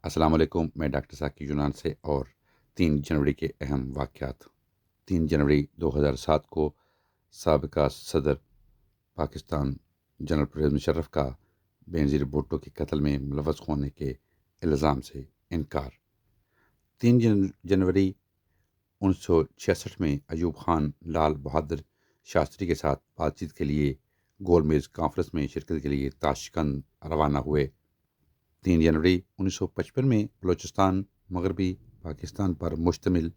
السلام علیکم، میں ڈاکٹر ثاقب یونان سے اور 3 جنوری کے اہم واقعات۔ 3 جنوری 2007 کو سابقہ صدر پاکستان جنرل پرویز مشرف کا بینظیر بھٹو کے قتل میں ملوث ہونے کے الزام سے انکار۔ 3 جنوری 1966 میں ایوب خان لال بہادر شاستری کے ساتھ بات چیت کے لیے گول میز کانفرنس میں شرکت کے لیے تاشقند روانہ ہوئے۔ 3 جنوری 1955 میں بلوچستان مغربی پاکستان پر مشتمل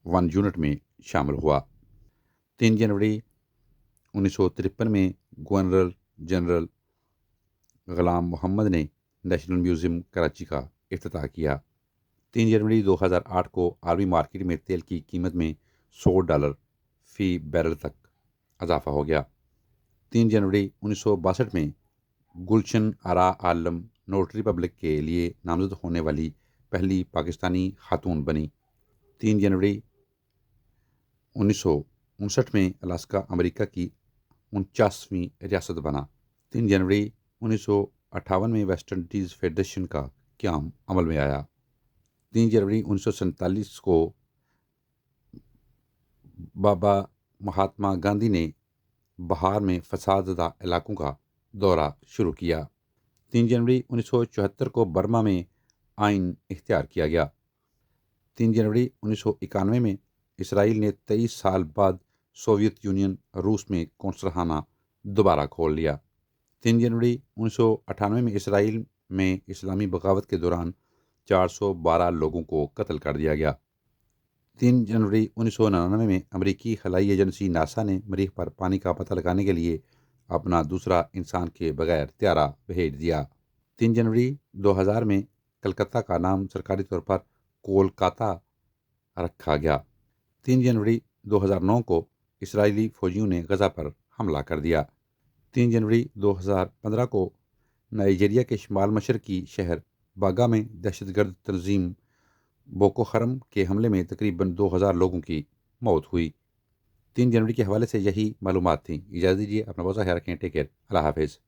1 یونٹ میں شامل ہوا۔ 3 جنوری 1953 میں گورنر جنرل غلام محمد نے نیشنل میوزیم کراچی کا افتتاح کیا۔ 3 جنوری 2008 کو عالمی مارکیٹ میں تیل کی قیمت میں $100 فی بیرل تک اضافہ ہو گیا۔ 3 جنوری 1962 میں گلشن آرا عالم نوٹری پبلک کے لیے نامزد ہونے والی پہلی پاکستانی خاتون بنی۔ 3 جنوری 1959 میں الاسکا امریکہ کی 49ویں ریاست بنا۔ 3 جنوری 1958 میں ویسٹ انڈیز فیڈریشن کا قیام عمل میں آیا۔ 3 جنوری 1947 کو بابا مہاتما گاندھی نے بہار میں فساد زدہ علاقوں کا دورہ شروع کیا۔ 3 جنوری 1974 کو برما میں آئین اختیار کیا گیا۔ 3 جنوری 1991 میں اسرائیل نے 23 سال بعد سوویت یونین روس میں قونصل خانہ دوبارہ کھول لیا۔ 3 جنوری 1998 میں اسرائیل میں اسلامی بغاوت کے دوران 412 لوگوں کو قتل کر دیا گیا۔ 3 جنوری 1999 میں امریکی خلائی ایجنسی ناسا نے مریخ پر پانی کا پتہ لگانے کے لیے اپنا دوسرا انسان کے بغیر طیارہ بھیج دیا۔ 3 جنوری 2000 میں کلکتہ کا نام سرکاری طور پر کولکاتہ رکھا گیا۔ 3 جنوری 2009 کو اسرائیلی فوجیوں نے غزہ پر حملہ کر دیا۔ 3 جنوری 2015 کو نائجیریا کے شمال مشرقی شہر باگا میں دہشت گرد تنظیم بوکو حرم کے حملے میں تقریباً 2000 لوگوں کی موت ہوئی۔ 3 جنوری کے حوالے سے یہی معلومات تھیں۔ اجازت دیجیے، اپنا بہت سا خیال رکھیں۔ ٹیک کیئر، اللہ حافظ۔